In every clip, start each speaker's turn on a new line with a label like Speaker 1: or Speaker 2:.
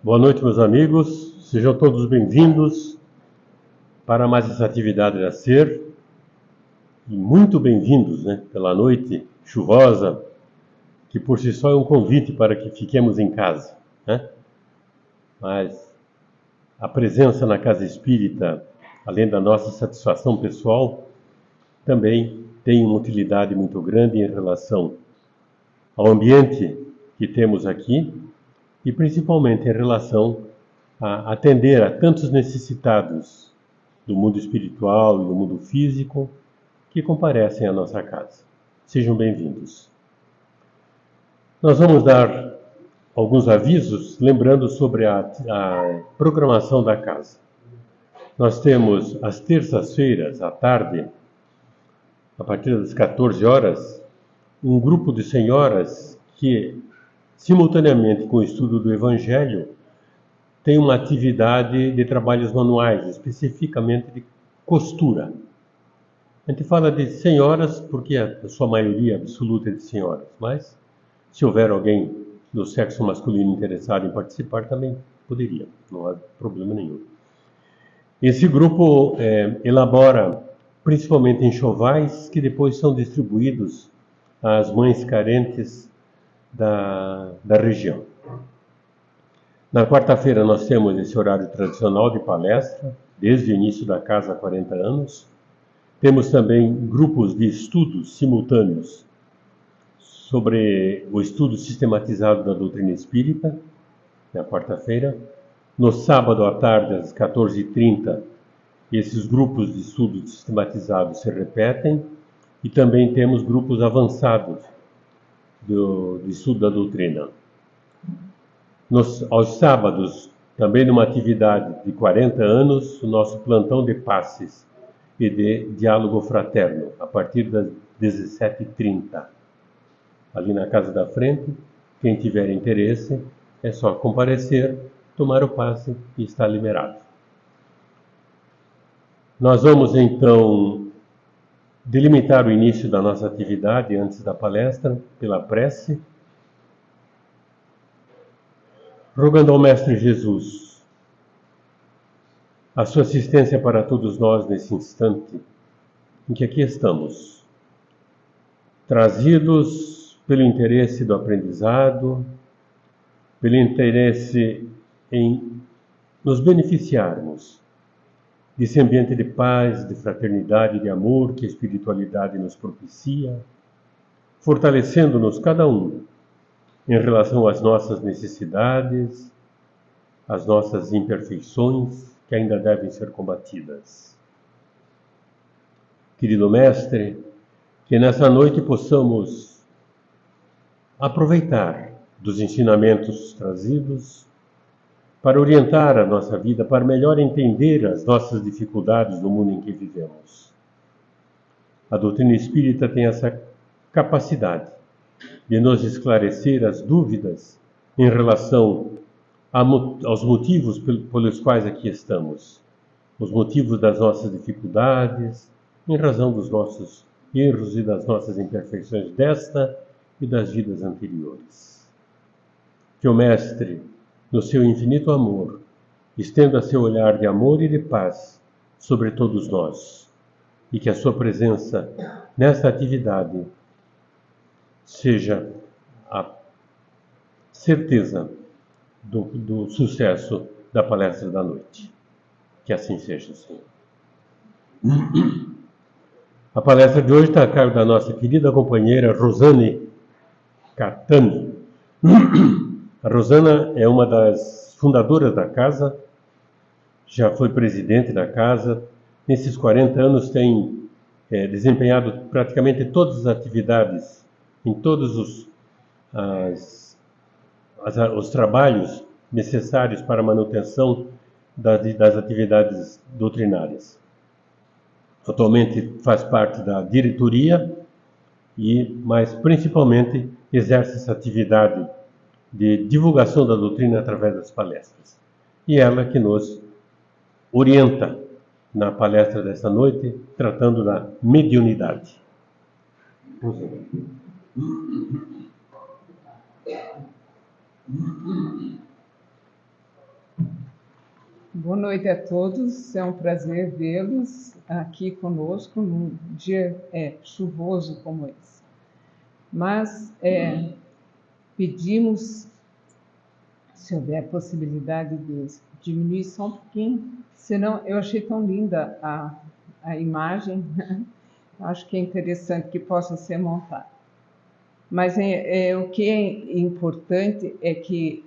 Speaker 1: Boa noite, meus amigos. Sejam todos bem-vindos para mais essa atividade da SER. E muito bem-vindos, pela noite chuvosa, que por si só é um convite para que fiquemos em casa, Mas a presença na casa espírita, além da nossa satisfação pessoal, também tem uma utilidade muito grande em relação ao ambiente que temos aqui e principalmente em relação a atender a tantos necessitados do mundo espiritual e do mundo físico que comparecem à nossa casa. Sejam bem-vindos. Nós vamos dar alguns avisos, lembrando sobre a programação da casa. Nós temos às terças-feiras, à tarde, a partir das 14 horas, um grupo de senhoras que, simultaneamente com o estudo do Evangelho, tem uma atividade de trabalhos manuais, especificamente de costura. A gente fala de senhoras porque a sua maioria absoluta é de senhoras, mas se houver alguém do sexo masculino interessado em participar, também poderia, não há problema nenhum. Esse grupo elabora principalmente enxovais que depois são distribuídos às mães carentes da região. Na quarta-feira nós temos esse horário tradicional de palestra, desde o início da casa há 40 anos. Temos também grupos de estudos simultâneos sobre o estudo sistematizado da doutrina espírita, na quarta-feira. No sábado à tarde, às 14h30, esses grupos de estudo sistematizado se repetem e também temos grupos avançados do estudo da doutrina. Aos sábados, também numa atividade de 40 anos, o nosso plantão de passes e de diálogo fraterno, a partir das 17h30. Ali na casa da frente, quem tiver interesse, é só comparecer, tomar o passe e estar liberado. Nós vamos, então, delimitar o início da nossa atividade antes da palestra, pela prece, rogando ao Mestre Jesus a sua assistência para todos nós nesse instante em que aqui estamos, trazidos pelo interesse do aprendizado, pelo interesse em nos beneficiarmos desse ambiente de paz, de fraternidade, de amor que a espiritualidade nos propicia, fortalecendo-nos cada um em relação às nossas necessidades, às nossas imperfeições que ainda devem ser combatidas. Querido Mestre, que nessa noite possamos aproveitar dos ensinamentos trazidos para orientar a nossa vida, para melhor entender as nossas dificuldades no mundo em que vivemos. A doutrina espírita tem essa capacidade de nos esclarecer as dúvidas em relação aos motivos pelos quais aqui estamos, os motivos das nossas dificuldades, em razão dos nossos erros e das nossas imperfeições desta e das vidas anteriores. Que o Mestre, no seu infinito amor, estenda seu olhar de amor e de paz sobre todos nós, e que a sua presença nesta atividade seja a certeza do sucesso da palestra da noite. Que assim seja, Senhor. A palestra de hoje está a cargo da nossa querida companheira Rosane Catani. A Rosana é uma das fundadoras da casa, já foi presidente da casa. Nesses 40 anos tem desempenhado praticamente todas as atividades, em todos os trabalhos necessários para a manutenção das atividades doutrinárias. Atualmente faz parte da diretoria, mas principalmente exerce essa atividade de divulgação da doutrina através das palestras. E ela que nos orienta na palestra desta noite, tratando da mediunidade.
Speaker 2: Boa noite a todos, é um prazer vê-los aqui conosco num dia chuvoso como esse. Mas pedimos, se houver possibilidade de diminuir só um pouquinho, senão eu achei tão linda a imagem, acho que é interessante que possa ser montada. Mas o que é importante é que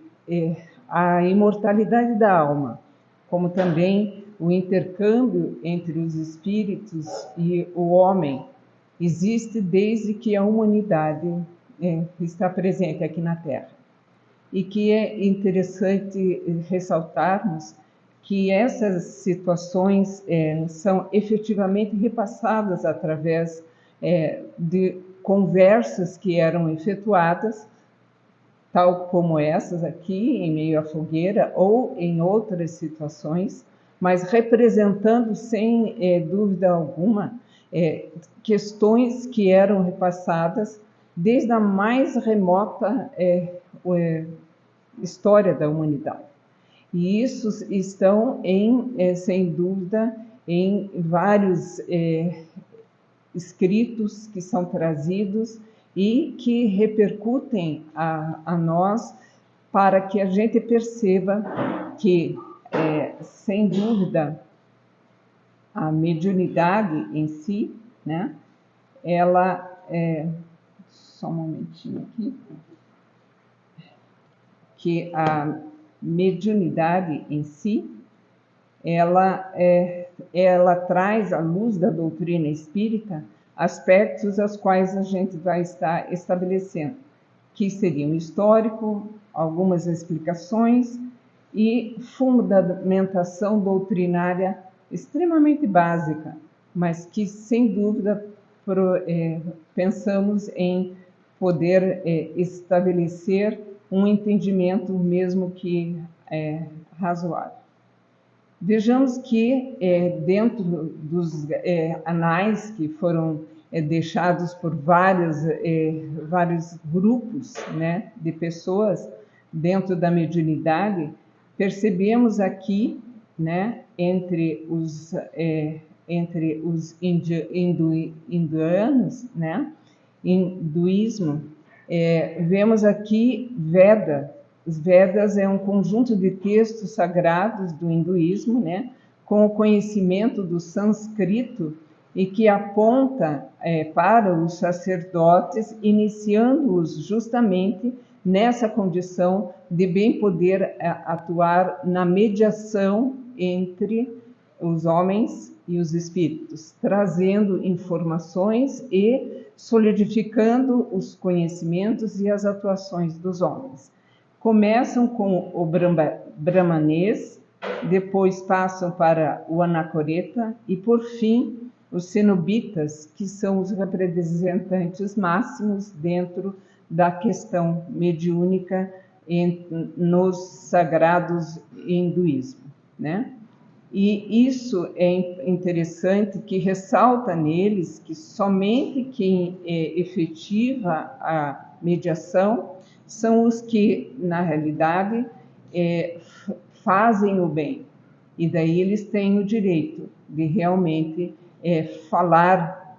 Speaker 2: a imortalidade da alma, como também o intercâmbio entre os espíritos e o homem, existe desde que a humanidade está presente aqui na Terra. E que é interessante ressaltarmos que essas situações são efetivamente repassadas através de conversas que eram efetuadas, tal como essas aqui, em meio à fogueira, ou em outras situações, mas representando, sem dúvida alguma, questões que eram repassadas desde a mais remota história da humanidade. E isso estão, sem dúvida, em vários escritos que são trazidos e que repercutem a nós, para que a gente perceba que, sem dúvida, a mediunidade em si, né, ela... só um momentinho aqui. Que a mediunidade em si, ela traz à luz da doutrina espírita aspectos aos quais a gente vai estar estabelecendo, que seriam histórico, algumas explicações e fundamentação doutrinária extremamente básica, mas que, sem dúvida, pensamos em poder estabelecer um entendimento mesmo que razoável. Vejamos que dentro dos anais que foram deixados por vários grupos, né, de pessoas dentro da mediunidade, percebemos aqui, né, entre os indianos, né, hinduísmo, vemos aqui Veda. Os Vedas é um conjunto de textos sagrados do hinduísmo, né, com o conhecimento do sânscrito e que aponta para os sacerdotes, iniciando-os justamente nessa condição de bem poder atuar na mediação entre os homens e os espíritos, trazendo informações e solidificando os conhecimentos e as atuações dos homens. Começam com o brahmanês, depois passam para o anacoreta e, por fim, os cenobitas, que são os representantes máximos dentro da questão mediúnica nos sagrados hinduísmo, né? E isso é interessante, que ressalta neles que somente quem efetiva a mediação são os que, na realidade, fazem o bem. E daí eles têm o direito de realmente falar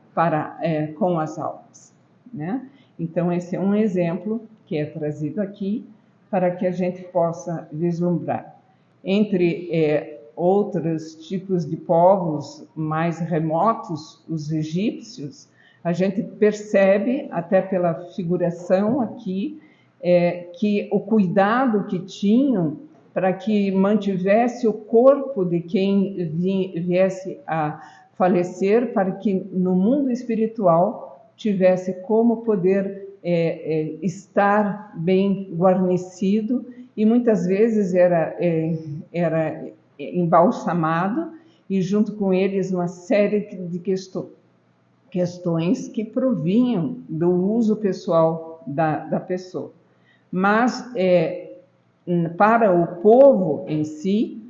Speaker 2: com as almas, né? Então, esse é um exemplo que é trazido aqui para que a gente possa vislumbrar. Entre outros tipos de povos mais remotos, os egípcios, a gente percebe, até pela figuração aqui, que o cuidado que tinham para que mantivesse o corpo de quem viesse a falecer, para que no mundo espiritual tivesse como poder estar bem guarnecido, e muitas vezes era embalsamado, e junto com eles uma série de questões que provinham do uso pessoal da pessoa. Mas, para o povo em si,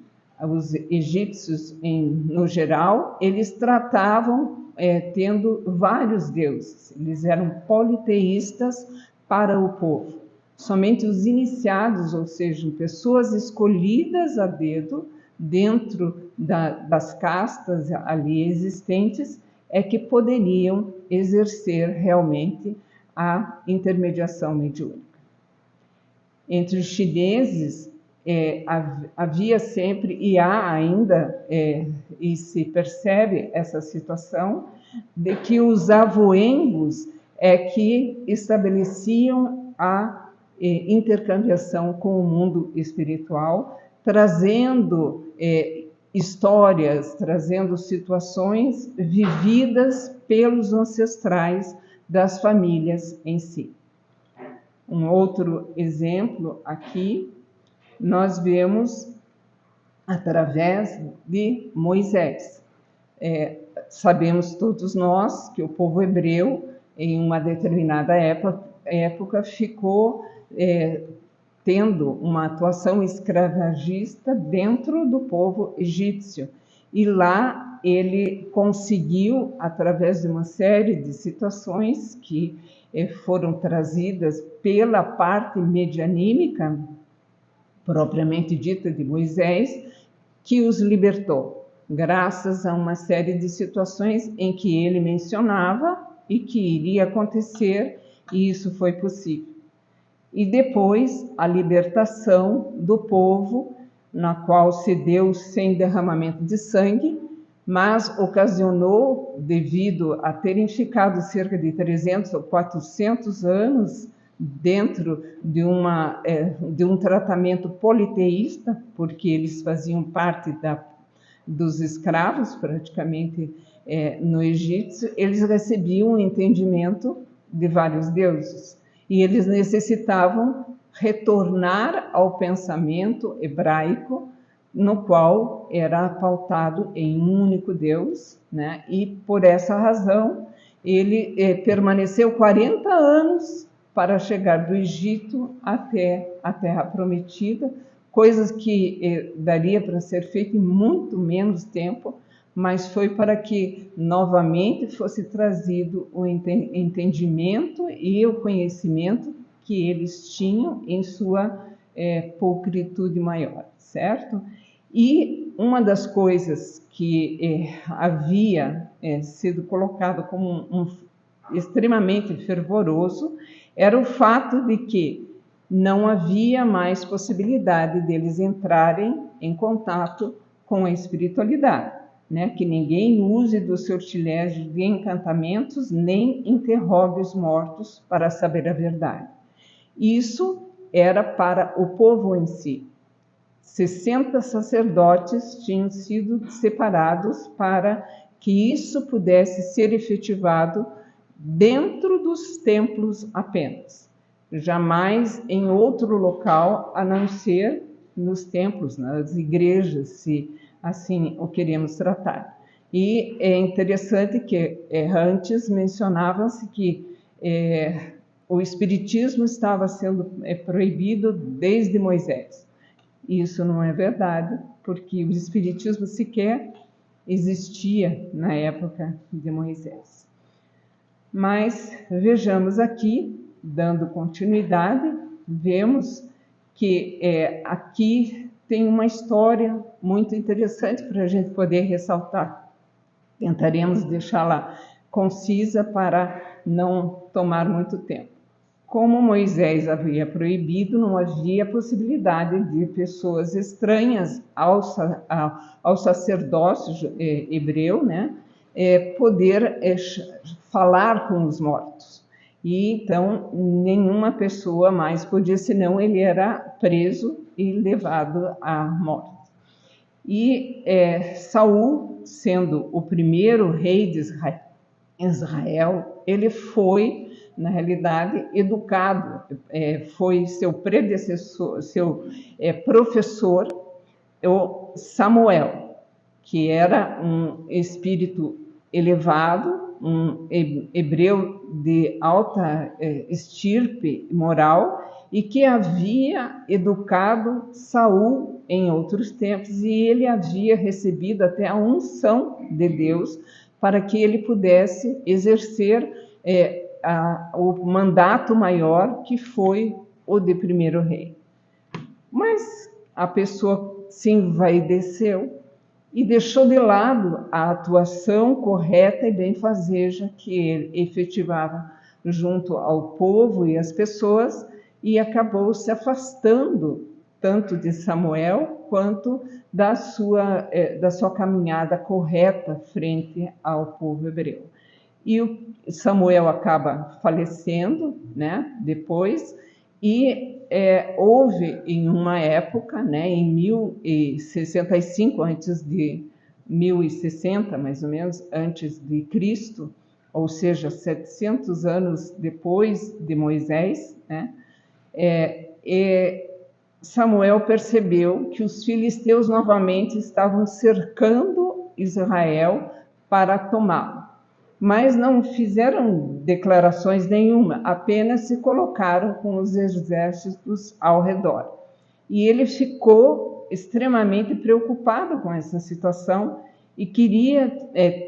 Speaker 2: os egípcios no geral, eles tratavam tendo vários deuses. Eles eram politeístas para o povo. Somente os iniciados, ou seja, pessoas escolhidas a dedo, dentro das castas ali existentes é que poderiam exercer realmente a intermediação mediúnica. Entre os chineses, havia sempre, e há ainda, e se percebe essa situação, de que os avoengos é que estabeleciam a intercambiação com o mundo espiritual, trazendo histórias, trazendo situações vividas pelos ancestrais das famílias em si. Um outro exemplo aqui, nós vemos através de Moisés. Sabemos todos nós que o povo hebreu, em uma determinada época ficou tendo uma atuação escravagista dentro do povo egípcio. E lá ele conseguiu, através de uma série de situações que foram trazidas pela parte medianímica, propriamente dita de Moisés, que os libertou, graças a uma série de situações em que ele mencionava e que iria acontecer, e isso foi possível. E depois a libertação do povo, na qual se deu sem derramamento de sangue, mas ocasionou, devido a terem ficado cerca de 300 ou 400 anos dentro de um tratamento politeísta, porque eles faziam parte dos escravos, praticamente, no Egito, eles recebiam o entendimento de vários deuses. E eles necessitavam retornar ao pensamento hebraico, no qual era pautado em um único Deus, né? E por essa razão ele permaneceu 40 anos para chegar do Egito até a Terra Prometida, coisas que daria para ser feito em muito menos tempo, mas foi para que novamente fosse trazido o entendimento e o conhecimento que eles tinham em sua pulcritude maior, certo? E uma das coisas que havia sido colocado como extremamente fervoroso era o fato de que não havia mais possibilidade deles entrarem em contato com a espiritualidade, né? Que ninguém use do sortilégio de encantamentos, nem interrogue os mortos para saber a verdade. Isso era para o povo em si. 60 sacerdotes tinham sido separados para que isso pudesse ser efetivado dentro dos templos apenas. Jamais em outro local, a não ser nos templos, nas igrejas, se assim o queremos tratar. E é interessante que antes mencionava-se que o espiritismo estava sendo proibido desde Moisés. Isso não é verdade, porque o espiritismo sequer existia na época de Moisés. Mas vejamos aqui, dando continuidade, vemos que aqui tem uma história muito interessante para a gente poder ressaltar. Tentaremos deixá-la concisa para não tomar muito tempo. Como Moisés havia proibido, não havia possibilidade de pessoas estranhas ao sacerdócio hebreu, né, poder falar com os mortos. E então nenhuma pessoa mais podia, senão ele era preso e levado à morte. E Saul, sendo o primeiro rei de Israel, ele foi, na realidade, educado, foi seu predecessor, seu professor, o Samuel, que era um espírito elevado, um hebreu de alta estirpe moral, e que havia educado Saul em outros tempos, e ele havia recebido até a unção de Deus para que ele pudesse exercer o mandato maior, que foi o de primeiro rei. Mas a pessoa se envaideceu e deixou de lado a atuação correta e benfazeja que ele efetivava junto ao povo e às pessoas, e acabou se afastando tanto de Samuel quanto da sua caminhada correta frente ao povo hebreu. E o Samuel acaba falecendo, né, depois, e houve em uma época, né, em 1065, antes de 1060, mais ou menos, antes de Cristo, ou seja, 700 anos depois de Moisés, né, Samuel percebeu que os filisteus novamente estavam cercando Israel para tomá-lo, mas não fizeram declarações nenhuma, apenas se colocaram com os exércitos ao redor. E ele ficou extremamente preocupado com essa situação e queria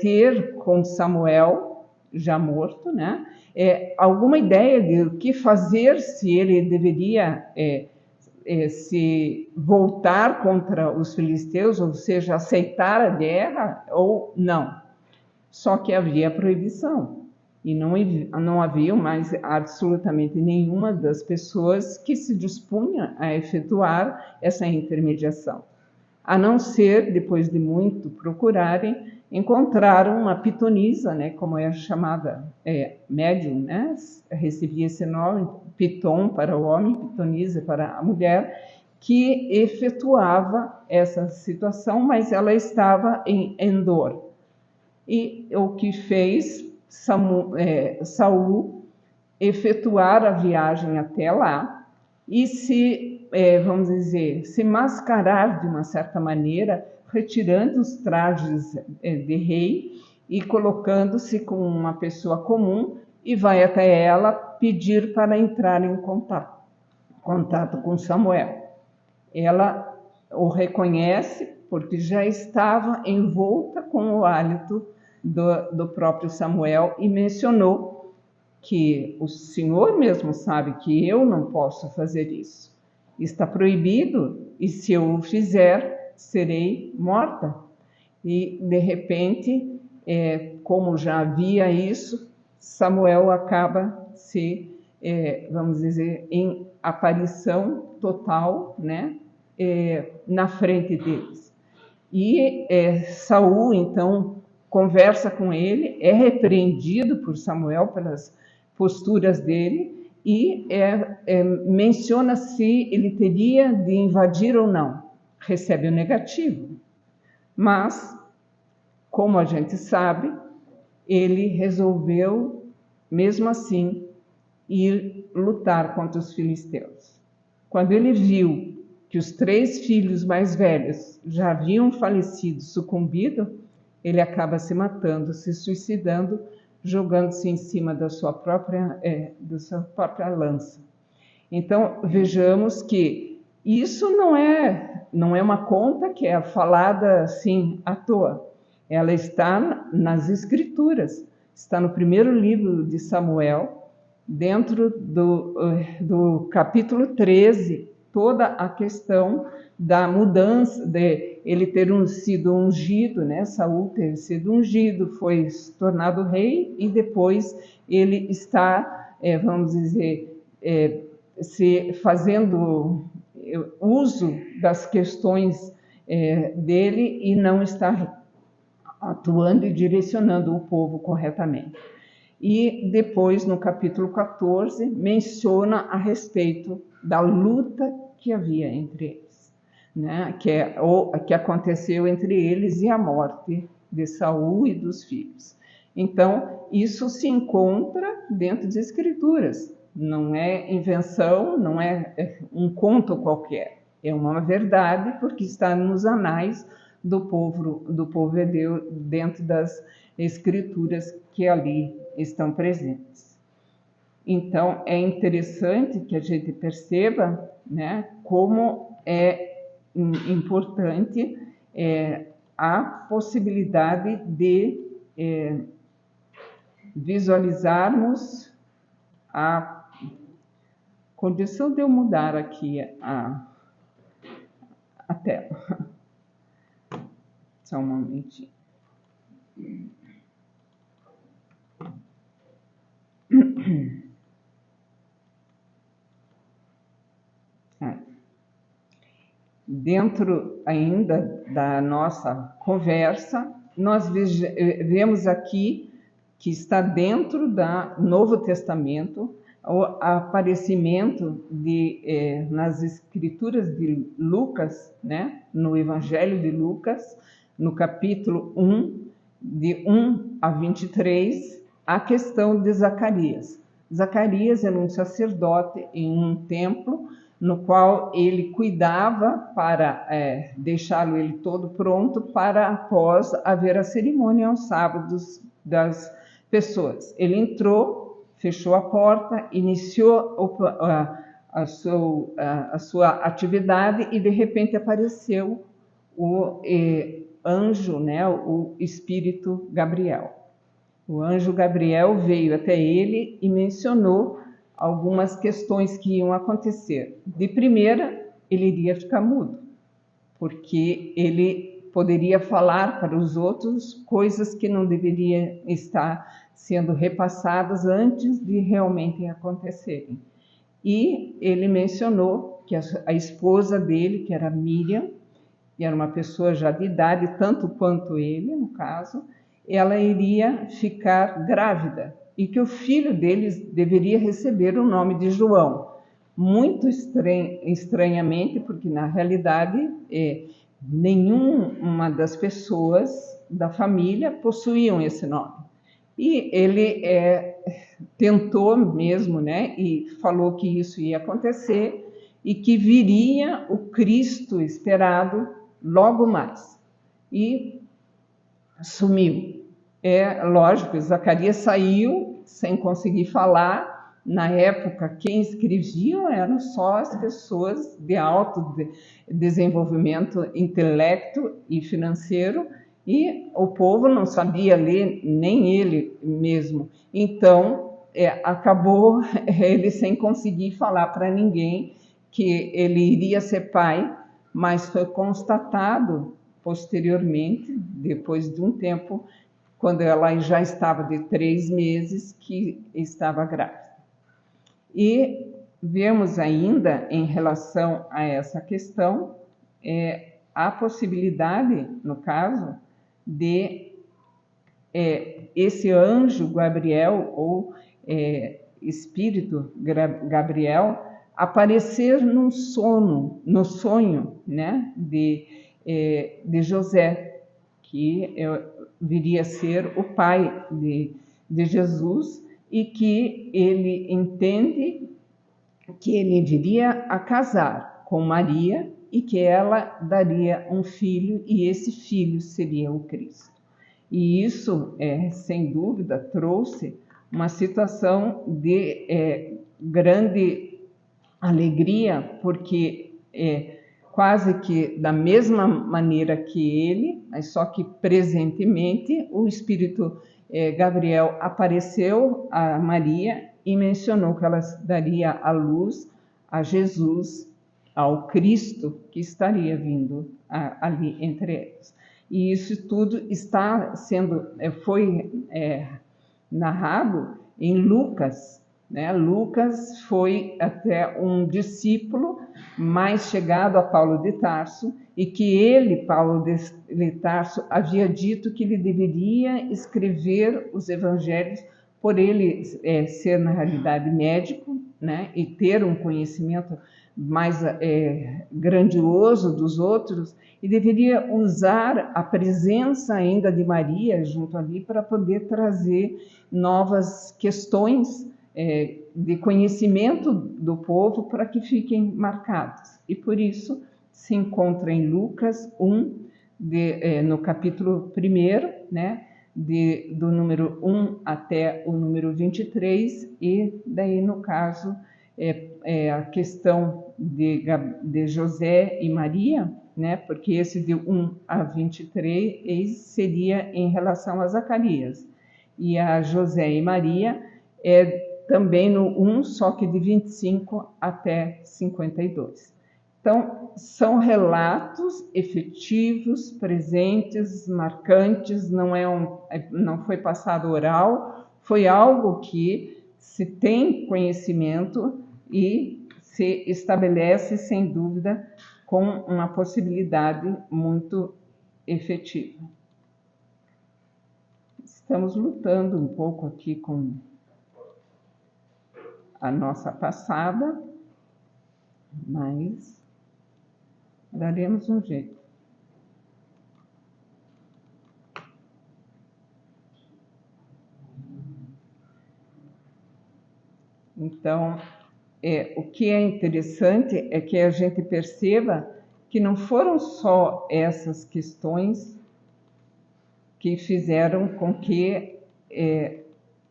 Speaker 2: ter com Samuel, já morto, né, alguma ideia de o que fazer, se ele deveria se voltar contra os filisteus, ou seja, aceitar a guerra ou não. Só que havia proibição e não havia mais absolutamente nenhuma das pessoas que se dispunha a efetuar essa intermediação. A não ser, depois de muito procurarem, encontraram uma pitonisa, né, como é chamada, médium, né, recebia esse nome, piton para o homem, pitonisa para a mulher, que efetuava essa situação, mas ela estava em Endor. E o que fez Saul efetuar a viagem até lá e vamos dizer, se mascarar de uma certa maneira, retirando os trajes de rei e colocando-se com uma pessoa comum, e vai até ela pedir para entrar em contato com Samuel. Ela o reconhece porque já estava envolta com o hálito do próprio Samuel e mencionou que o Senhor mesmo sabe que eu não posso fazer isso. Está proibido, e se eu o fizer, serei morta. E, de repente, como já havia isso, Samuel acaba vamos dizer, em aparição total, né, na frente deles. E Saul, então, conversa com ele, é repreendido por Samuel pelas posturas dele, e menciona se ele teria de invadir ou não. Recebe o negativo. Mas, como a gente sabe, ele resolveu, mesmo assim, ir lutar contra os filisteus. Quando ele viu que os 3 filhos mais velhos já haviam falecido, sucumbido, ele acaba se matando, se suicidando, jogando-se em cima da sua própria lança. Então, vejamos que isso não é uma conta que é falada assim à toa. Ela está nas Escrituras, está no primeiro livro de Samuel, dentro do capítulo 13, toda a questão da mudança, de ele ter sido ungido, né? Saul ter sido ungido, foi tornado rei, e depois ele está, vamos dizer, fazendo uso das questões dele, e não está atuando e direcionando o povo corretamente. E depois, no capítulo 14, menciona a respeito da luta que havia entre eles, né? que aconteceu entre eles, e a morte de Saul e dos filhos. Então, isso se encontra dentro das Escrituras, não é invenção, não é um conto qualquer, é uma verdade, porque está nos anais do povo hebreu, dentro das Escrituras que ali estão presentes. Então, é interessante que a gente perceba, né, como é importante a possibilidade de visualizarmos a condição de eu mudar aqui Só um momentinho. Dentro ainda da nossa conversa, nós vemos aqui que está dentro do Novo Testamento o aparecimento nas Escrituras de Lucas, né, no Evangelho de Lucas, no capítulo 1, de 1 a 23, a questão de Zacarias. Zacarias era um sacerdote em um templo, no qual ele cuidava para deixá-lo ele todo pronto para após haver a cerimônia aos sábados das pessoas. Ele entrou, fechou a porta, iniciou a sua atividade e de repente apareceu o anjo, né, o espírito Gabriel. O anjo Gabriel veio até ele e mencionou algumas questões que iam acontecer. De primeira, ele iria ficar mudo, porque ele poderia falar para os outros coisas que não deveriam estar sendo repassadas antes de realmente acontecerem. E ele mencionou que a esposa dele, que era Miriam, que era uma pessoa já de idade, tanto quanto ele, no caso, ela iria ficar grávida e que o filho deles deveria receber o nome de João. Muito estranhamente, porque na realidade nenhuma das pessoas da família possuíam esse nome. E ele tentou mesmo, né, e falou que isso ia acontecer e que viria o Cristo esperado logo mais. E sumiu. Lógico, Zacarias saiu sem conseguir falar. Na época, quem escreviam eram só as pessoas de alto desenvolvimento intelecto e financeiro, e o povo não sabia ler, nem ele mesmo. Então, acabou ele sem conseguir falar para ninguém que ele iria ser pai, mas foi constatado posteriormente, depois de um tempo, quando ela já estava de 3 meses, que estava grávida. E vemos ainda, em relação a essa questão, a possibilidade, no caso, de esse anjo Gabriel, ou espírito Gabriel, aparecer no sonho, né, de José, que viria a ser o pai de Jesus, e que ele entende que ele viria a casar com Maria e que ela daria um filho, e esse filho seria o Cristo. E isso, sem dúvida, trouxe uma situação de grande alegria, porque quase que da mesma maneira que ele, mas só que presentemente, o Espírito Gabriel apareceu a Maria e mencionou que ela daria à luz a Jesus, ao Cristo que estaria vindo ali entre eles. E isso tudo está foi narrado em Lucas, né? Lucas foi até um discípulo mais chegado a Paulo de Tarso, e que ele, Paulo de Tarso, havia dito que ele deveria escrever os evangelhos, por ele ser, na realidade, médico, né, e ter um conhecimento mais grandioso dos outros, e deveria usar a presença ainda de Maria junto ali para poder trazer novas questões de conhecimento do povo para que fiquem marcados. E por isso se encontra em Lucas 1, no capítulo 1, né, do número 1 até o número 23, e daí, no caso, a questão de José e Maria, né, porque esse de 1 a 23 seria em relação a Zacarias, e a José e Maria também no 1, só que de 25 até 52. Então, são relatos efetivos, presentes, marcantes, não foi passado oral, foi algo que se tem conhecimento e se estabelece, sem dúvida, com uma possibilidade muito efetiva. Estamos lutando um pouco aqui com a nossa passada, mas daremos um jeito. Então, o que é interessante é que a gente perceba que não foram só essas questões que fizeram com que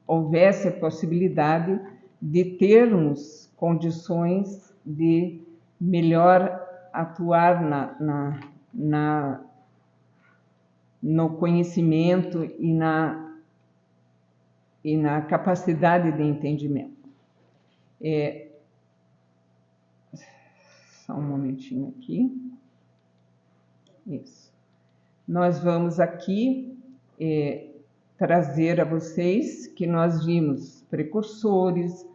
Speaker 2: houvesse a possibilidade de termos condições de melhor atuar no conhecimento e na capacidade de entendimento. Só um momentinho aqui. Isso. Nós vamos aqui trazer a vocês que nós vimos precursores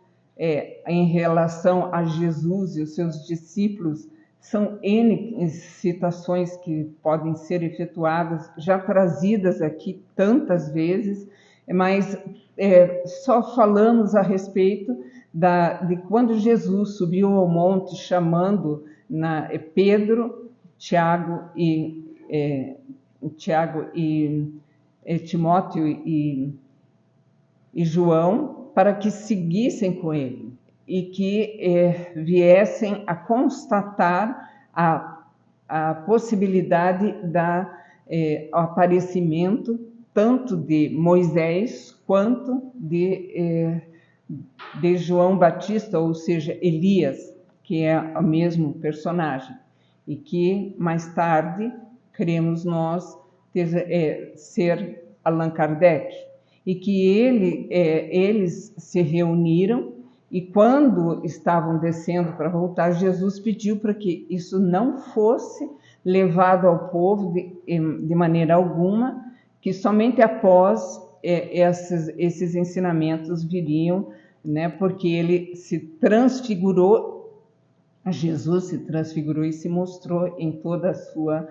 Speaker 2: em relação a Jesus e os seus discípulos. São N citações que podem ser efetuadas, já trazidas aqui tantas vezes, mas só falamos a respeito de quando Jesus subiu ao monte chamando Pedro, Tiago e Timóteo e João para que seguissem com ele e que viessem a constatar a possibilidade do aparecimento tanto de Moisés quanto de João Batista, ou seja, Elias, que é o mesmo personagem, e que mais tarde, cremos nós, ser Allan Kardec, e que eles se reuniram, e quando estavam descendo para voltar, Jesus pediu para que isso não fosse levado ao povo de maneira alguma, que somente após esses ensinamentos viriam, né, porque ele se transfigurou, Jesus se transfigurou e se mostrou em toda a sua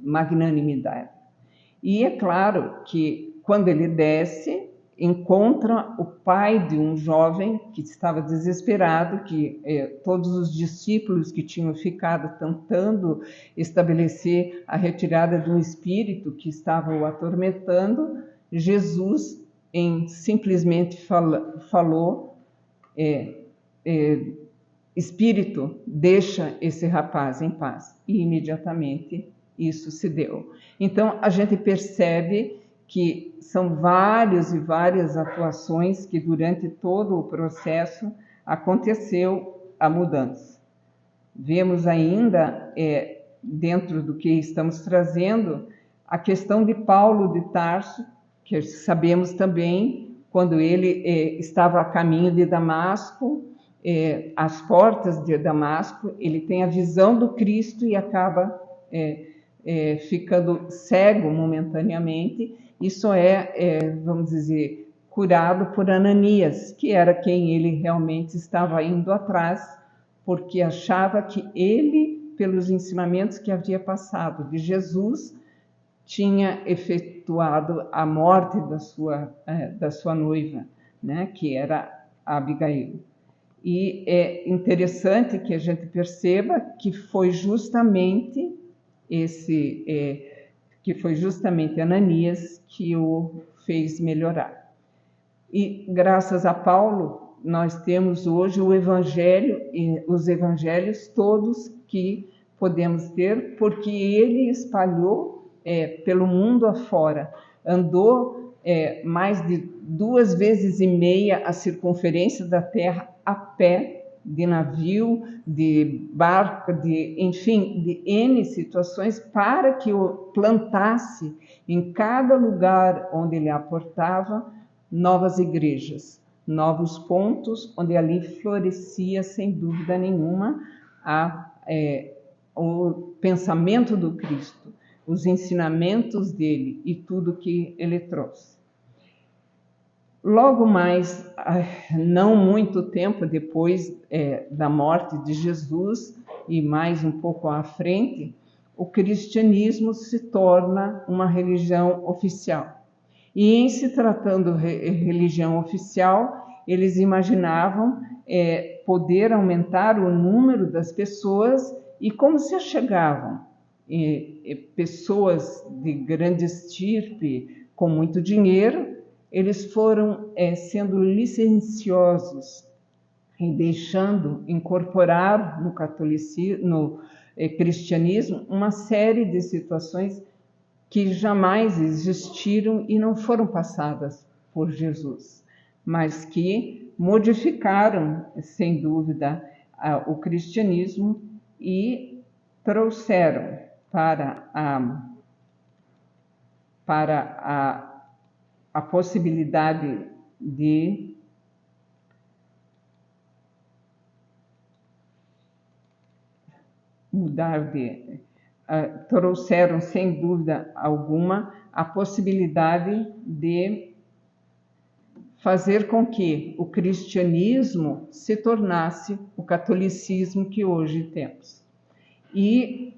Speaker 2: magnanimidade. E é claro que quando ele desce, encontra o pai de um jovem que estava desesperado, que todos os discípulos que tinham ficado tentando estabelecer a retirada de um espírito que estava o atormentando, Jesus simplesmente falou, espírito, deixa esse rapaz em paz. E imediatamente isso se deu. Então, a gente percebe que são várias e várias atuações que durante todo o processo aconteceu a mudança. Vemos ainda, dentro do que estamos trazendo, a questão de Paulo de Tarso, que sabemos também, quando ele estava a caminho de Damasco, às portas de Damasco, ele tem a visão do Cristo e acaba ficando cego momentaneamente. Isso vamos dizer, curado por Ananias, que era quem ele realmente estava indo atrás, porque achava que ele, pelos ensinamentos que havia passado de Jesus, tinha efetuado a morte da sua noiva, né, que era Abigail. E é interessante que a gente perceba que foi justamente Ananias que o fez melhorar. E graças a Paulo, nós temos hoje o Evangelho e os Evangelhos todos que podemos ter, porque ele espalhou pelo mundo afora, andou mais de 2,5 vezes a circunferência da Terra a pé, de navio, de barco, enfim, de N situações, para que o plantasse em cada lugar onde ele aportava novas igrejas, novos pontos, onde ali florescia, sem dúvida nenhuma, o pensamento do Cristo, os ensinamentos dele e tudo que ele trouxe. Logo mais, não muito tempo depois da morte de Jesus, e mais um pouco à frente, o cristianismo se torna uma religião oficial. E em se tratando de religião oficial, eles imaginavam poder aumentar o número das pessoas, e como se achegavam pessoas de grande estirpe, com muito dinheiro, eles foram sendo licenciosos e deixando incorporar no catolicismo, no cristianismo, uma série de situações que jamais existiram e não foram passadas por Jesus, mas que modificaram, sem dúvida, o cristianismo e trouxeram para a possibilidade de mudar trouxeram, sem dúvida alguma, a possibilidade de fazer com que o cristianismo se tornasse o catolicismo que hoje temos. E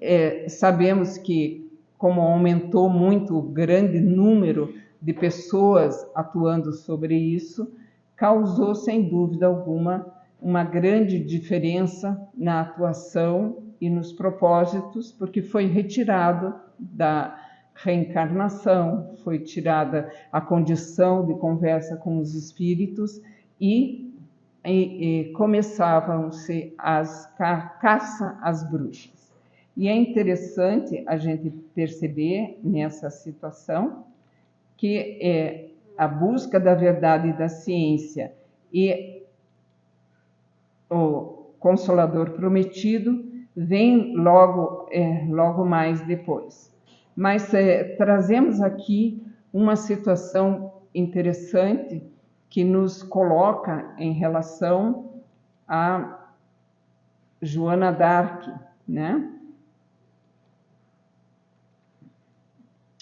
Speaker 2: sabemos que, como aumentou muito o grande número de pessoas atuando sobre isso, causou, sem dúvida alguma, uma grande diferença na atuação e nos propósitos, porque foi retirado da reencarnação, foi tirada a condição de conversa com os espíritos e começavam-se as caça às bruxas. E é interessante a gente perceber nessa situação que a busca da verdade e da ciência e o Consolador Prometido vem logo mais depois. Mas trazemos aqui uma situação interessante que nos coloca em relação a Joana d'Arc, né?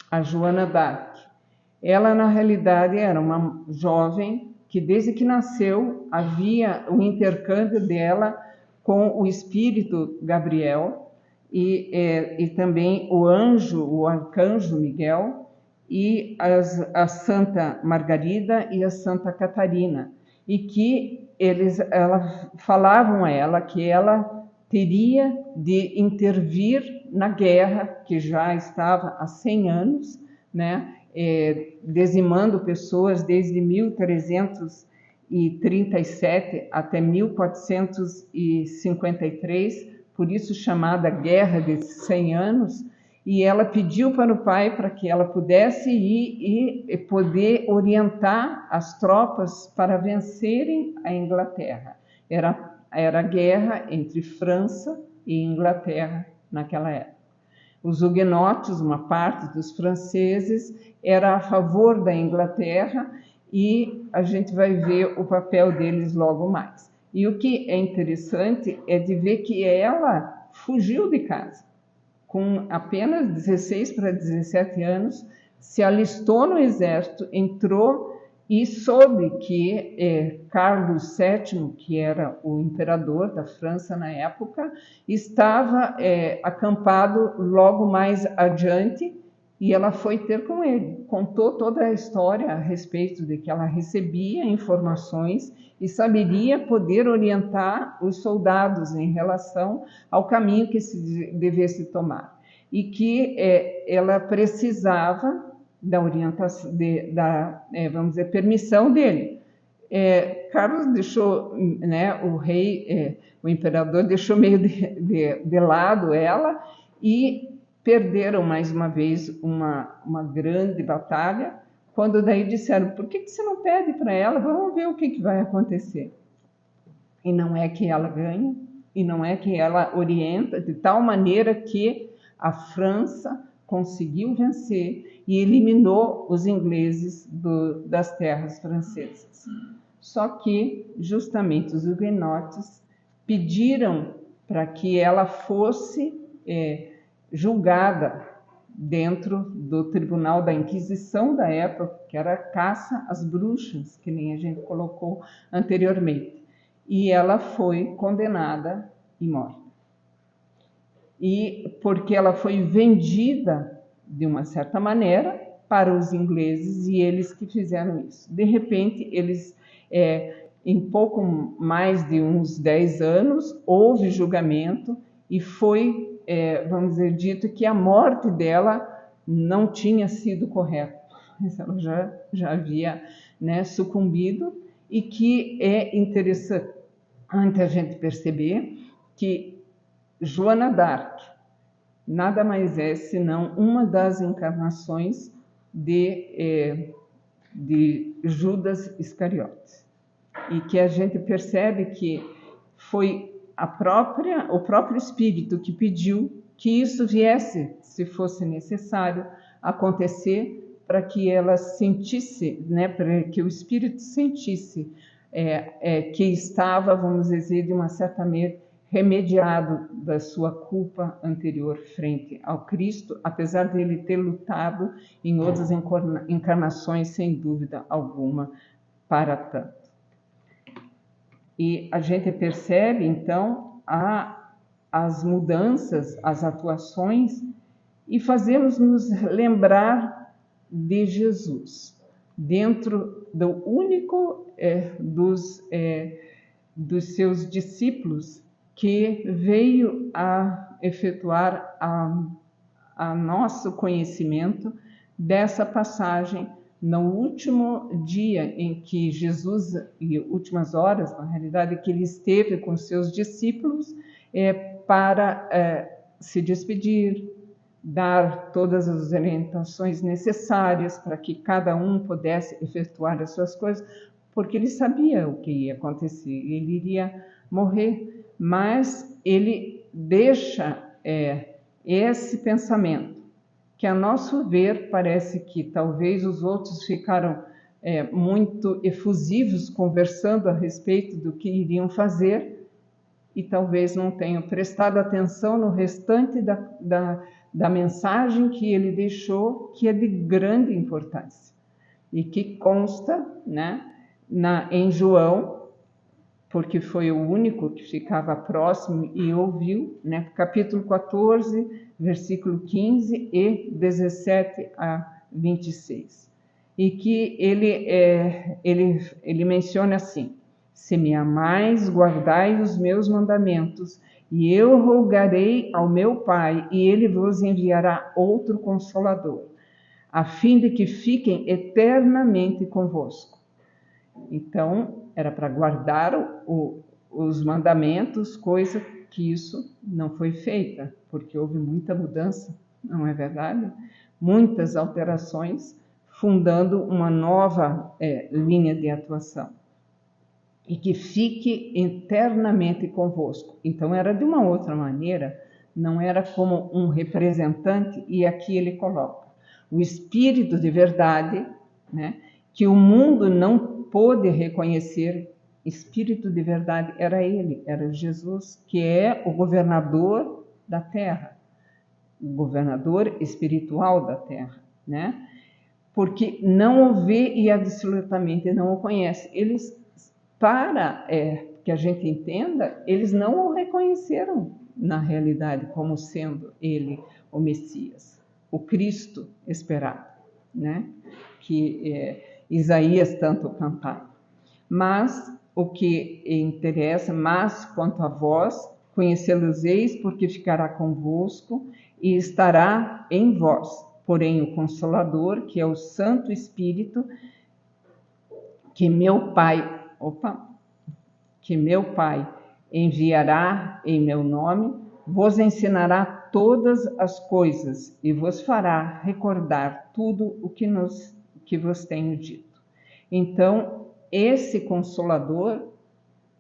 Speaker 2: A Joana d'Arc. Ela, na realidade, era uma jovem que, desde que nasceu, havia o intercâmbio dela com o espírito Gabriel e também o arcanjo Miguel e a Santa Margarida e a Santa Catarina, e que falavam a ela que ela teria de intervir na guerra que já estava há 100 anos, né, dizimando pessoas desde 1337 até 1453, por isso chamada Guerra de 100 Anos, e ela pediu para o pai para que ela pudesse ir e poder orientar as tropas para vencerem a Inglaterra. Era a guerra entre França e Inglaterra naquela época. Os huguenotes, uma parte dos franceses, era a favor da Inglaterra, e a gente vai ver o papel deles logo mais. E o que é interessante é de ver que ela fugiu de casa. Com apenas 16 para 17 anos, se alistou no exército, entrou e soube que Carlos VII, que era o imperador da França na época, estava acampado logo mais adiante, e ela foi ter com ele. Contou toda a história a respeito de que ela recebia informações e saberia poder orientar os soldados em relação ao caminho que se devesse tomar. E que ela precisava da orientação, vamos dizer, permissão dele. Carlos deixou, né, o rei, o imperador deixou meio de lado ela, e perderam mais uma vez uma grande batalha, quando daí disseram: por que você não pede para ela? Vamos ver o que vai acontecer. E não é que ela ganha, e não é que ela orienta, de tal maneira que a França conseguiu vencer e eliminou os ingleses das terras francesas. Só que, justamente, os huguenotes pediram para que ela fosse julgada dentro do tribunal da Inquisição da época, que era a caça às bruxas, que nem a gente colocou anteriormente. E ela foi condenada e morta. E porque ela foi vendida, de uma certa maneira, para os ingleses, e eles que fizeram isso. De repente, eles, em pouco mais de uns 10 anos, houve julgamento e foi, vamos dizer, dito que a morte dela não tinha sido correta. Ela já havia, né, sucumbido, e que é interessante a gente perceber que Joana d'Arc nada mais é senão uma das encarnações de Judas Iscariotes. E que a gente percebe que foi o próprio Espírito que pediu que isso viesse, se fosse necessário, acontecer, para que ela sentisse, né, para que o Espírito sentisse que estava, vamos dizer, de uma certa maneira, remediado da sua culpa anterior frente ao Cristo, apesar de ele ter lutado em outras encarnações, sem dúvida alguma, para tanto. E a gente percebe, então, as mudanças, as atuações, e fazemos-nos lembrar de Jesus, dentro do único dos seus discípulos que veio a efetuar a nosso conhecimento dessa passagem no último dia em que Jesus, e últimas horas, na realidade, que ele esteve com seus discípulos para se despedir, dar todas as orientações necessárias para que cada um pudesse efetuar as suas coisas, porque ele sabia o que ia acontecer, ele iria morrer, mas ele deixa esse pensamento, que a nosso ver parece que talvez os outros ficaram muito efusivos conversando a respeito do que iriam fazer e talvez não tenham prestado atenção no restante da mensagem que ele deixou, que é de grande importância e que consta, né, em João, porque foi o único que ficava próximo e ouviu, né, capítulo 14, versículo 15 e 17 a 26. E que ele menciona assim: se me amais, guardai os meus mandamentos, e eu rogarei ao meu Pai, e ele vos enviará outro Consolador, a fim de que fiquem eternamente convosco. Então, era para guardar os mandamentos, coisa que isso não foi feita, porque houve muita mudança, não é verdade? Muitas alterações, fundando uma nova linha de atuação. E que fique eternamente convosco. Então, era de uma outra maneira, não era como um representante, e aqui ele coloca o Espírito de verdade, né, que o mundo não pôde reconhecer. Espírito de verdade era ele, era Jesus, que é o governador da terra, o governador espiritual da terra, né? Porque não o vê e absolutamente não o conhece. Eles, para que a gente entenda, eles não o reconheceram na realidade como sendo ele o Messias, o Cristo esperado, né? Que Isaías tanto cantava. Mas o que interessa, mas quanto a vós, conhecê-los-eis, porque ficará convosco e estará em vós. Porém, o Consolador, que é o Santo Espírito, que meu Pai enviará em meu nome, vos ensinará todas as coisas e vos fará recordar tudo o que vos tenho dito. Então, esse Consolador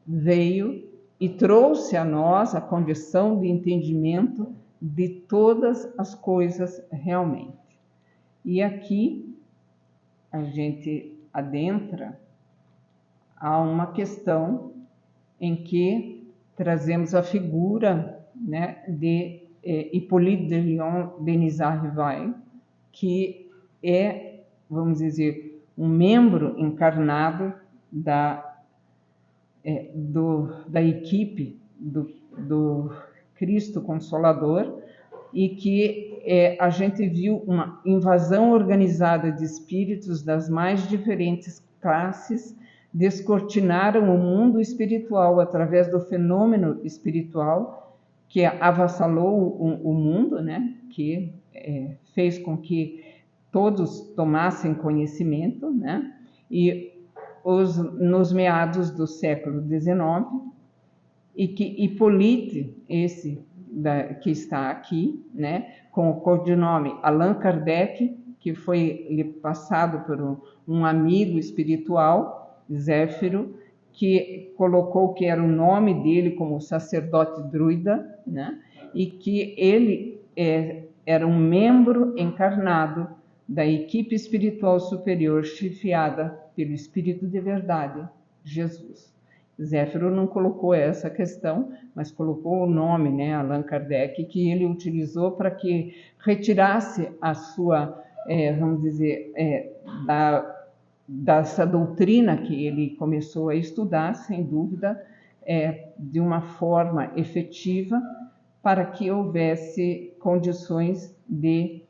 Speaker 2: veio e trouxe a nós a condição de entendimento de todas as coisas realmente. E aqui a gente adentra a uma questão em que trazemos a figura, né, de Hippolyte de Lyon Denisard Rivail, que é, vamos dizer, um membro encarnado da equipe do Cristo Consolador, e que a gente viu uma invasão organizada de espíritos das mais diferentes classes, descortinaram o mundo espiritual através do fenômeno espiritual que avassalou o mundo, né? Que fez com que todos tomassem conhecimento, né? E nos meados do século XIX, e que Hippolyte, que está aqui, né, com o codinome Allan Kardec, que foi lhe passado por um amigo espiritual, Zéfiro, que colocou que era o nome dele como sacerdote druida, né, e que ele era um membro encarnado da equipe espiritual superior chefiada pelo Espírito de Verdade, Jesus. Zéfiro não colocou essa questão, mas colocou o nome, né, Allan Kardec, que ele utilizou para que retirasse a sua, vamos dizer, dessa doutrina que ele começou a estudar, sem dúvida, de uma forma efetiva, para que houvesse condições de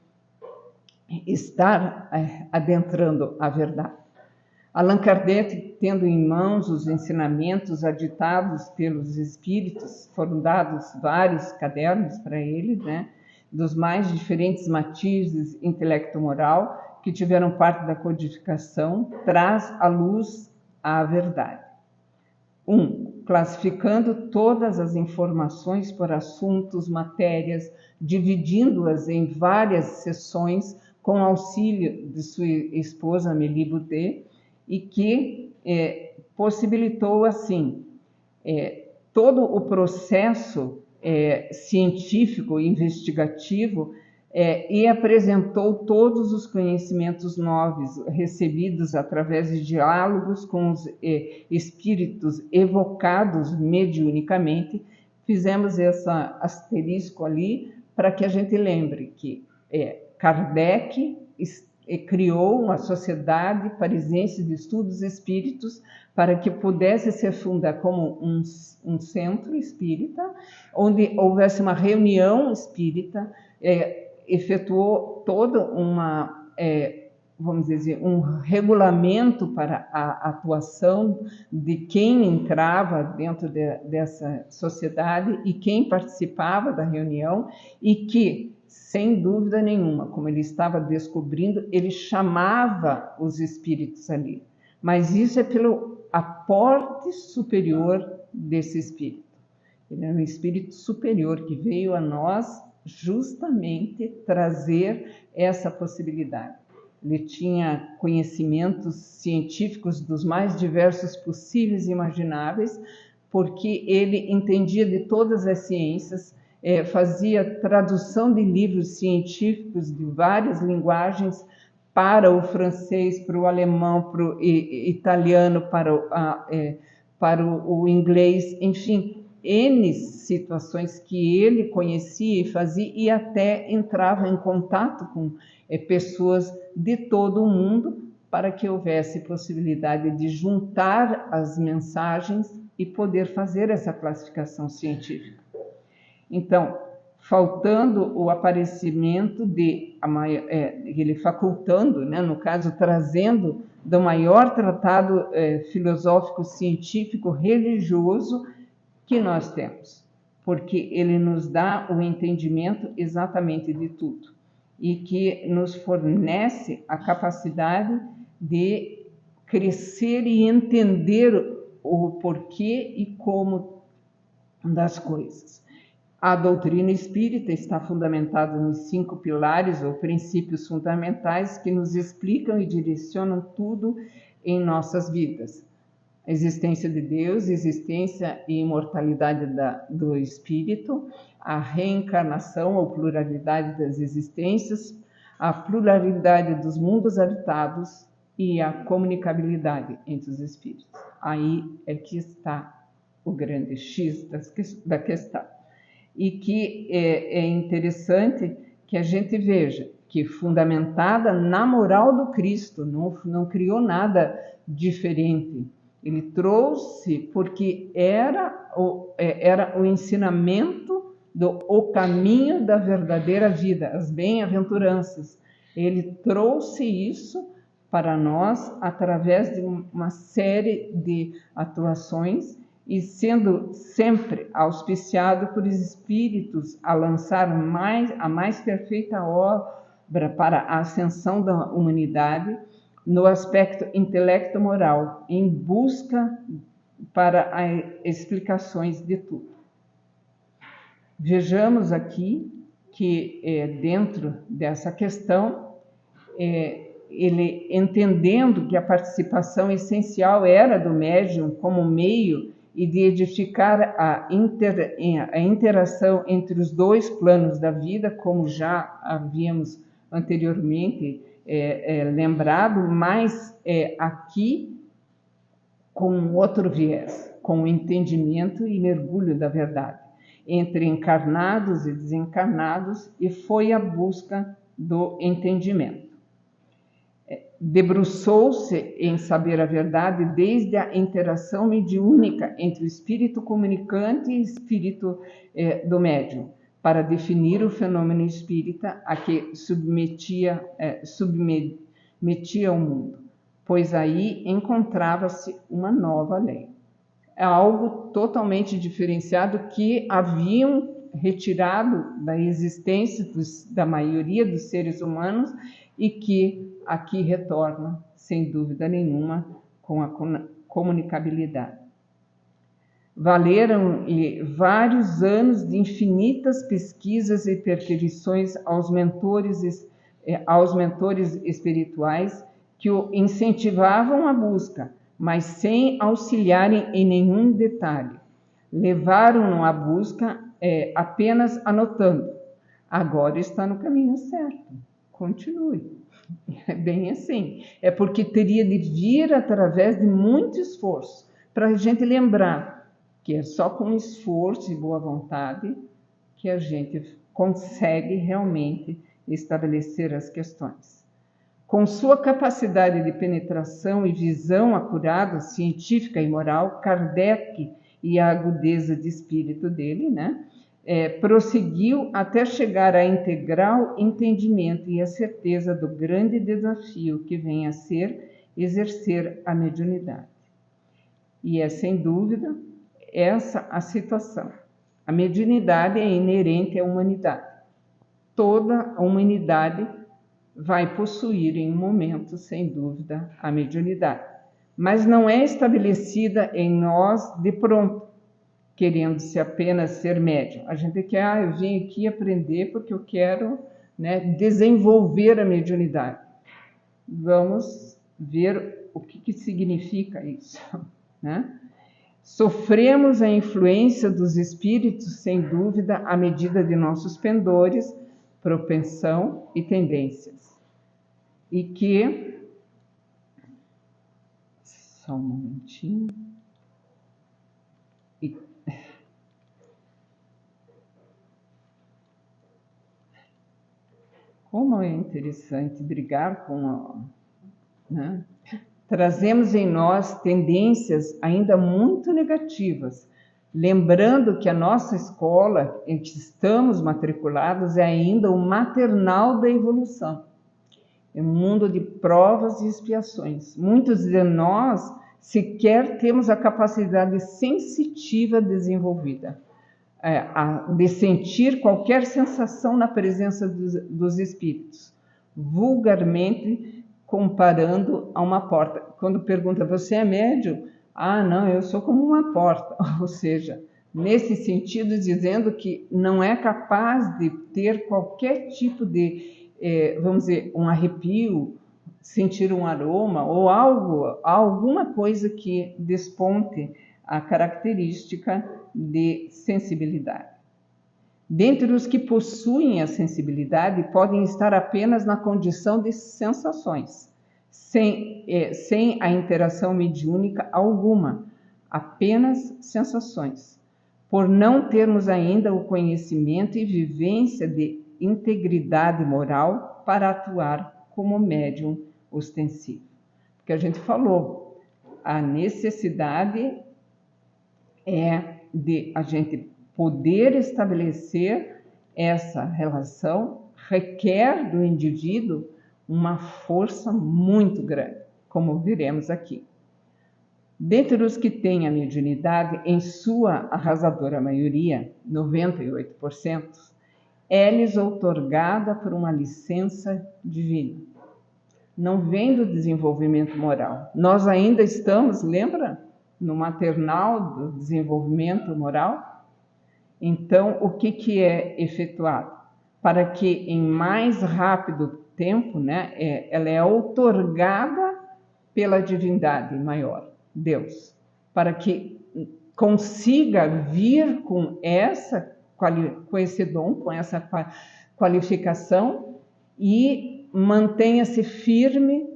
Speaker 2: estar adentrando a verdade. Allan Kardec, tendo em mãos os ensinamentos aditados pelos espíritos, foram dados vários cadernos para ele, né, dos mais diferentes matizes intelecto-moral, que tiveram parte da codificação, traz à luz a verdade. 1. Classificando todas as informações por assuntos, matérias, dividindo-as em várias seções, com auxílio de sua esposa Amélie Boudet, e que possibilitou, assim, todo o processo científico e investigativo e apresentou todos os conhecimentos novos recebidos através de diálogos com os espíritos evocados mediunicamente. Fizemos esse asterisco ali para que a gente lembre que Kardec criou uma sociedade parisiense de estudos espíritos para que pudesse se fundar como um centro espírita, onde houvesse uma reunião espírita, efetuou toda uma, vamos dizer, um regulamento para a atuação de quem entrava dentro dessa sociedade e quem participava da reunião, e que, sem dúvida nenhuma, como ele estava descobrindo, ele chamava os espíritos ali. Mas isso é pelo aporte superior desse espírito. Ele é um espírito superior que veio a nós justamente trazer essa possibilidade. Ele tinha conhecimentos científicos dos mais diversos possíveis e imagináveis, porque ele entendia de todas as ciências, fazia tradução de livros científicos de várias linguagens para o francês, para o alemão, para o italiano, para o inglês, enfim, N situações que ele conhecia e fazia, e até entrava em contato com pessoas de todo o mundo, para que houvesse possibilidade de juntar as mensagens e poder fazer essa classificação científica. Então, faltando o aparecimento ele facultando, né, no caso, trazendo do maior tratado filosófico, científico, religioso que nós temos, porque ele nos dá o entendimento exatamente de tudo e que nos fornece a capacidade de crescer e entender o porquê e como das coisas. A doutrina espírita está fundamentada nos 5 pilares ou princípios fundamentais que nos explicam e direcionam tudo em nossas vidas. A existência de Deus, existência e imortalidade do espírito, a reencarnação ou pluralidade das existências, a pluralidade dos mundos habitados e a comunicabilidade entre os espíritos. Aí é que está o grande X da questão. E que é interessante que a gente veja que, fundamentada na moral do Cristo, não criou nada diferente. Ele trouxe porque era o ensinamento o caminho da verdadeira vida, as bem-aventuranças. Ele trouxe isso para nós através de uma série de atuações e sendo sempre auspiciado por espíritos a lançar a mais perfeita obra para a ascensão da humanidade no aspecto intelecto-moral, em busca para as explicações de tudo. Vejamos aqui que dentro dessa questão, ele entendendo que a participação essencial era do médium como meio e de edificar a interação entre os dois planos da vida, como já havíamos anteriormente lembrado, mas aqui com outro viés, com o entendimento e mergulho da verdade, entre encarnados e desencarnados, e foi a busca do entendimento. Debruçou-se em saber a verdade desde a interação mediúnica entre o espírito comunicante e o espírito do médium, para definir o fenômeno espírita a que submetia o mundo, pois aí encontrava-se uma nova lei. É algo totalmente diferenciado que haviam retirado da existência da maioria dos seres humanos e que aqui retorna, sem dúvida nenhuma, com a comunicabilidade. Valeram-lhe vários anos de infinitas pesquisas e perquisições aos mentores espirituais que o incentivavam à busca, mas sem auxiliarem em nenhum detalhe. Levaram-no à busca apenas anotando. Agora está no caminho certo. Continue. É bem assim. É porque teria de vir através de muito esforço, para a gente lembrar que é só com esforço e boa vontade que a gente consegue realmente estabelecer as questões. Com sua capacidade de penetração e visão acurada, científica e moral, Kardec e a agudeza de espírito dele, prosseguiu até chegar a integral entendimento e a certeza do grande desafio que vem a ser exercer a mediunidade. E é, sem dúvida, essa a situação. A mediunidade é inerente à humanidade. Toda a humanidade vai possuir em um momento, sem dúvida, a mediunidade. Mas não é estabelecida em nós de pronto, querendo-se apenas ser médium. A gente quer, eu vim aqui aprender porque eu quero desenvolver a mediunidade. Vamos ver o que significa isso. Sofremos a influência dos espíritos, sem dúvida, à medida de nossos pendores, propensão e tendências. E que... Só um momentinho. Como é interessante brigar com Trazemos em nós tendências ainda muito negativas, lembrando que a nossa escola, em que estamos matriculados, é ainda o maternal da evolução. É um mundo de provas e expiações. Muitos de nós sequer temos a capacidade sensitiva desenvolvida, de sentir qualquer sensação na presença dos espíritos, vulgarmente comparando a uma porta. Quando pergunta, você é médium? Ah, não, eu sou como uma porta. Ou seja, nesse sentido, dizendo que não é capaz de ter qualquer tipo de, vamos dizer, um arrepio, sentir um aroma ou alguma coisa que desponte a característica de sensibilidade. Dentre os que possuem a sensibilidade, podem estar apenas na condição de sensações, sem a interação mediúnica alguma, apenas sensações, por não termos ainda o conhecimento e vivência de integridade moral para atuar como médium ostensivo. Porque a gente falou, a necessidade é de a gente poder estabelecer essa relação, requer do indivíduo uma força muito grande, como veremos aqui. Dentre os que têm a mediunidade, em sua arrasadora maioria, 98%, é-lhes outorgada por uma licença divina. Não vem do desenvolvimento moral. Nós ainda estamos, lembra, no maternal do desenvolvimento moral? Então, o que é efetuado? Para que em mais rápido tempo, né, ela é outorgada pela divindade maior, Deus, para que consiga vir com esse dom, com essa qualificação e mantenha-se firme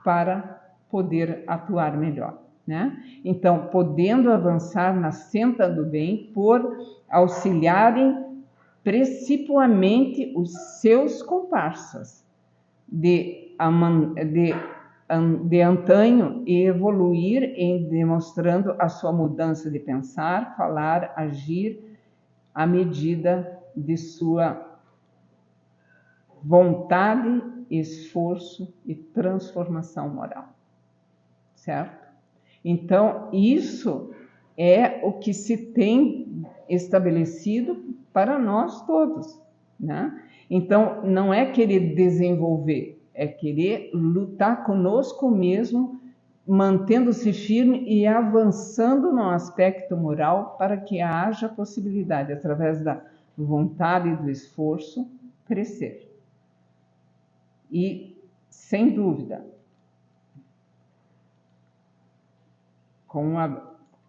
Speaker 2: para poder atuar melhor, né? Então, podendo avançar na senda do bem por auxiliarem principalmente os seus comparsas de antanho e evoluir em demonstrando a sua mudança de pensar, falar, agir à medida de sua vontade, esforço e transformação moral, certo? Então, isso é o que se tem estabelecido para nós todos, né? Então, não é querer desenvolver, é querer lutar conosco mesmo, mantendo-se firme e avançando no aspecto moral para que haja possibilidade, através da vontade e do esforço, crescer. E, sem dúvida,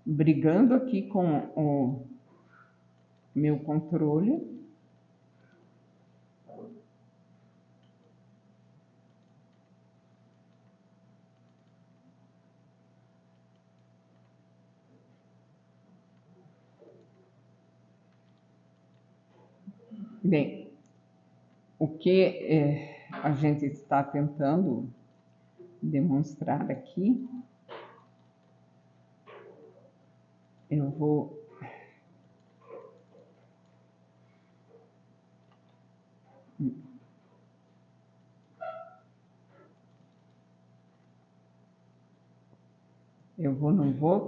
Speaker 2: brigando aqui com o meu controle, bem, o que a gente está tentando demonstrar aqui, não vou,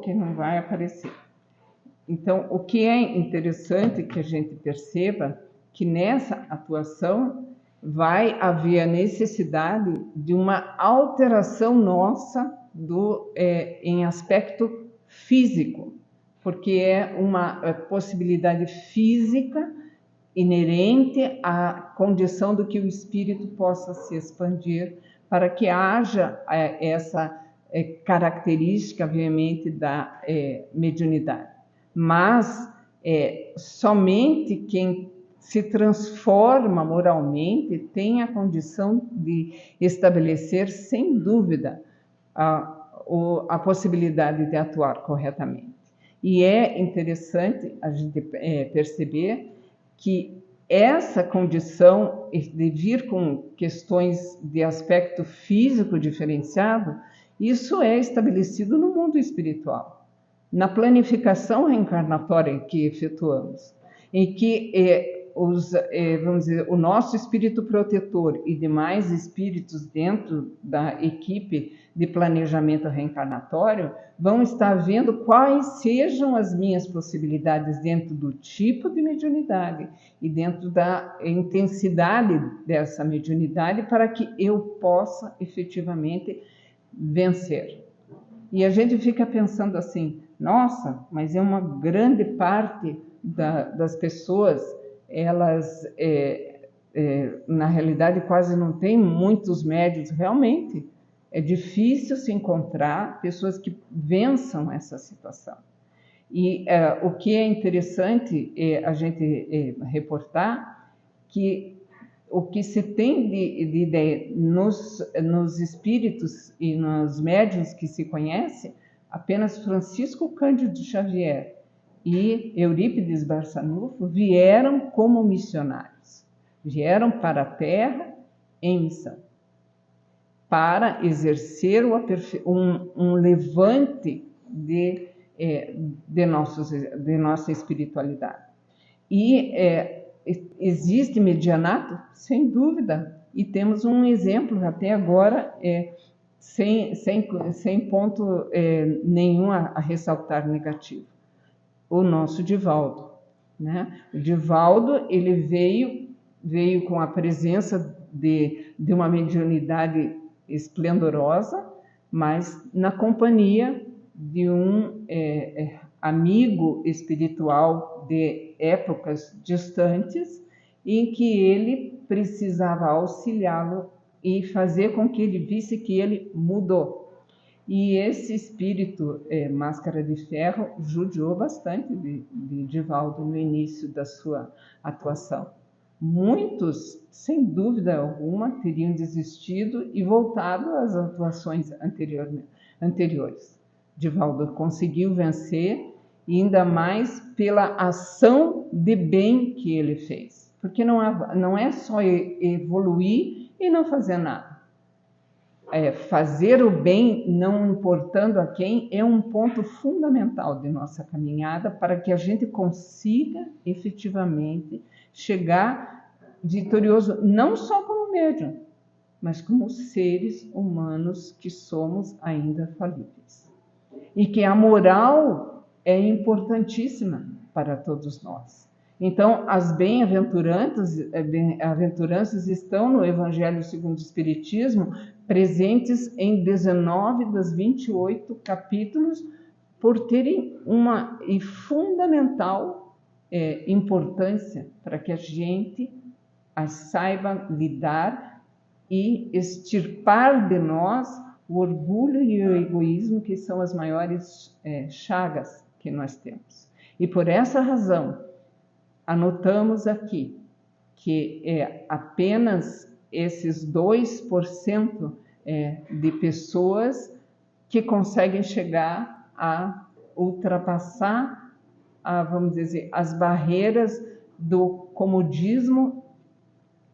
Speaker 2: que não vai aparecer. Então, o que é interessante que a gente perceba que nessa atuação vai haver a necessidade de uma alteração nossa em aspecto físico, porque é uma possibilidade física inerente à condição do que o espírito possa se expandir para que haja essa característica veemente da mediunidade. Mas somente quem se transforma moralmente tem a condição de estabelecer, sem dúvida, a possibilidade de atuar corretamente. E é interessante a gente perceber que essa condição de vir com questões de aspecto físico diferenciado, isso é estabelecido no mundo espiritual, na planificação reencarnatória que efetuamos, em que vamos dizer, o nosso espírito protetor e demais espíritos dentro da equipe de planejamento reencarnatório vão estar vendo quais sejam as minhas possibilidades dentro do tipo de mediunidade e dentro da intensidade dessa mediunidade para que eu possa efetivamente vencer. E a gente fica pensando assim, nossa, mas é uma grande parte das pessoas, elas, na realidade, quase não tem muitos médiuns. Realmente, é difícil se encontrar pessoas que vençam essa situação. E o que é interessante a gente reportar que o que se tem de ideia nos espíritos e nos médiuns que se conhece, Apenas Francisco Cândido Xavier e Eurípides Barçanufo vieram como missionários. Vieram para a Terra em missão, para exercer um levante de nossa espiritualidade. E existe medianato? Sem dúvida. E temos um exemplo até agora, sem ponto nenhum a ressaltar negativo. O nosso Divaldo, né? O Divaldo, ele veio com a presença de uma mediunidade esplendorosa, mas na companhia de um amigo espiritual de épocas distantes, em que ele precisava auxiliá-lo e fazer com que ele visse que ele mudou. E esse espírito Máscara de Ferro judiou bastante de Divaldo no início da sua atuação. Muitos, sem dúvida alguma, teriam desistido e voltado às atuações anteriores. Divaldo conseguiu vencer, e ainda mais pela ação de bem que ele fez. Porque não é só evoluir e não fazer nada. Fazer o bem, não importando a quem, é um ponto fundamental de nossa caminhada para que a gente consiga efetivamente chegar vitorioso, não só como médium, mas como seres humanos que somos ainda falíveis. E que a moral é importantíssima para todos nós. Então, as bem-aventuranças estão no Evangelho segundo o Espiritismo, presentes em 19 das 28 capítulos, por terem uma fundamental importância para que a gente as saiba lidar e extirpar de nós o orgulho e o egoísmo, que são as maiores chagas que nós temos. E por essa razão, anotamos aqui que apenas esses 2% de pessoas que conseguem chegar a ultrapassar, vamos dizer, as barreiras do comodismo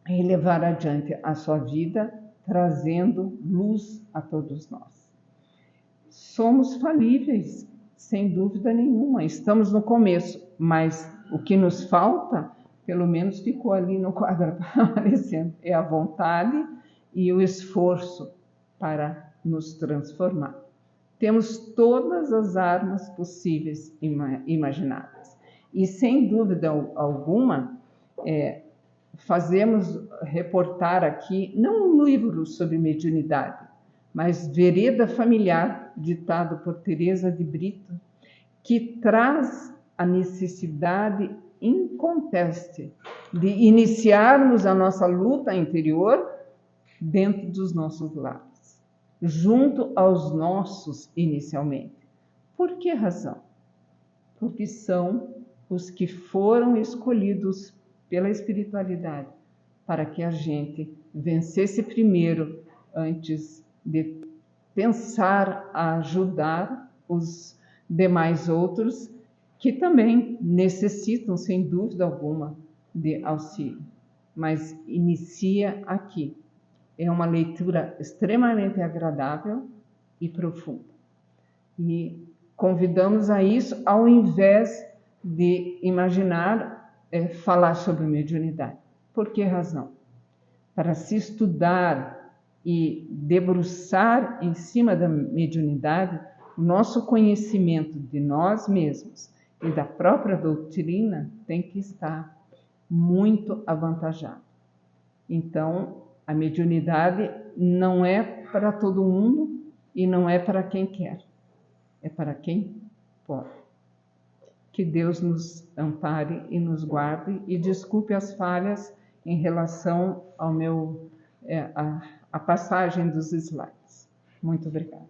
Speaker 2: e levar adiante a sua vida, trazendo luz a todos nós. Somos falíveis, sem dúvida nenhuma, estamos no começo, mas o que nos falta, pelo menos ficou ali no quadro aparecendo, é a vontade e o esforço para nos transformar. Temos todas as armas possíveis e imagináveis. E, sem dúvida alguma, fazemos reportar aqui, não um livro sobre mediunidade, mas Vereda Familiar, ditado por Teresa de Brito, que traz a necessidade inconteste de iniciarmos a nossa luta interior dentro dos nossos lares, junto aos nossos inicialmente. Por que razão? Porque são os que foram escolhidos pela espiritualidade para que a gente vencesse primeiro, antes de pensar a ajudar os demais outros que também necessitam, sem dúvida alguma, de auxílio. Mas inicia aqui. É uma leitura extremamente agradável e profunda. E convidamos a isso, ao invés de imaginar falar sobre mediunidade. Por que razão? Para se estudar e debruçar em cima da mediunidade, o nosso conhecimento de nós mesmos e da própria doutrina tem que estar muito avantajado. Então, a mediunidade não é para todo mundo e não é para quem quer, é para quem pode. Que Deus nos ampare e nos guarde e desculpe as falhas em relação ao a passagem dos slides. Muito obrigada.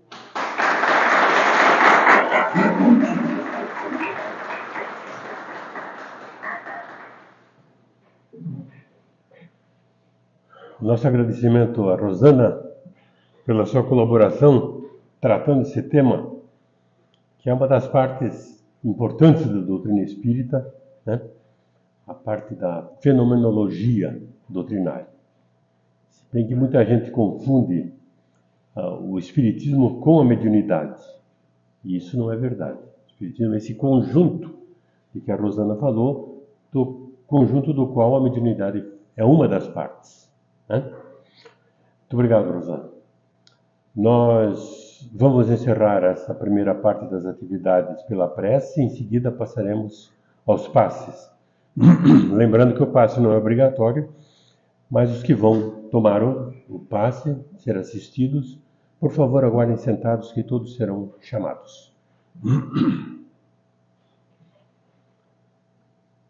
Speaker 1: Nosso agradecimento a Rosana pela sua colaboração tratando esse tema que é uma das partes importantes da doutrina espírita, né? A parte da fenomenologia doutrinária. Se bem que muita gente confunde o espiritismo com a mediunidade, e isso não é verdade. O espiritismo é esse conjunto de que a Rosana falou, do conjunto do qual a mediunidade é uma das partes, né? Muito obrigado, Rosana. Nós vamos encerrar essa primeira parte das atividades pela prece e em seguida passaremos aos passes. Lembrando que o passe não é obrigatório, mas os que vão tomar o passe, ser assistidos, por favor, aguardem sentados que todos serão chamados.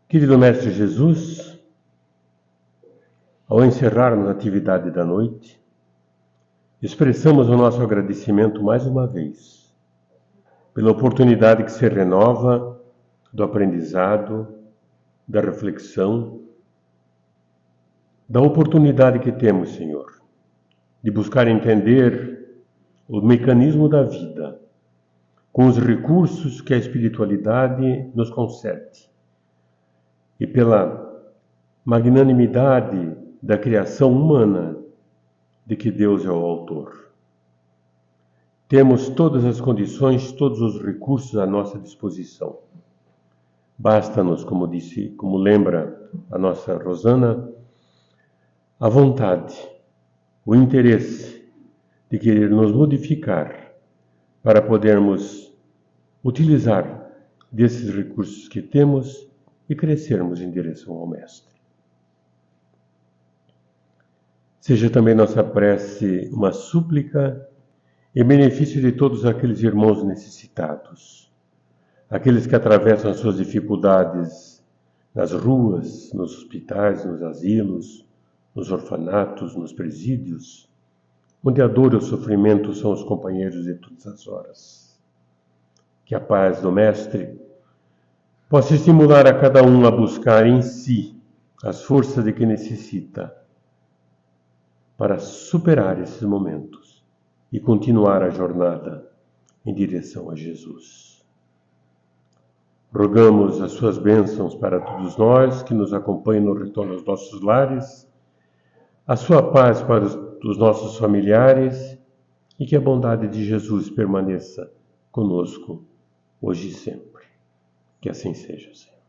Speaker 1: Querido Mestre Jesus, ao encerrarmos a atividade da noite, expressamos o nosso agradecimento mais uma vez pela oportunidade que se renova do aprendizado, da reflexão, da oportunidade que temos, Senhor, de buscar entender o mecanismo da vida com os recursos que a espiritualidade nos concede e pela magnanimidade da criação humana de que Deus é o autor. Temos todas as condições, todos os recursos à nossa disposição. Basta-nos, como lembra a nossa Rosana, a vontade, o interesse de querer nos modificar para podermos utilizar desses recursos que temos e crescermos em direção ao Mestre. Seja também nossa prece uma súplica em benefício de todos aqueles irmãos necessitados, aqueles que atravessam suas dificuldades nas ruas, nos hospitais, nos asilos, nos orfanatos, nos presídios, onde a dor e o sofrimento são os companheiros de todas as horas. Que a paz do Mestre possa estimular a cada um a buscar em si as forças de que necessita para superar esses momentos e continuar a jornada em direção a Jesus. Rogamos as suas bênçãos para todos nós que nos acompanham no retorno aos nossos lares, a sua paz para os nossos familiares e que a bondade de Jesus permaneça conosco hoje e sempre. Que assim seja, Senhor.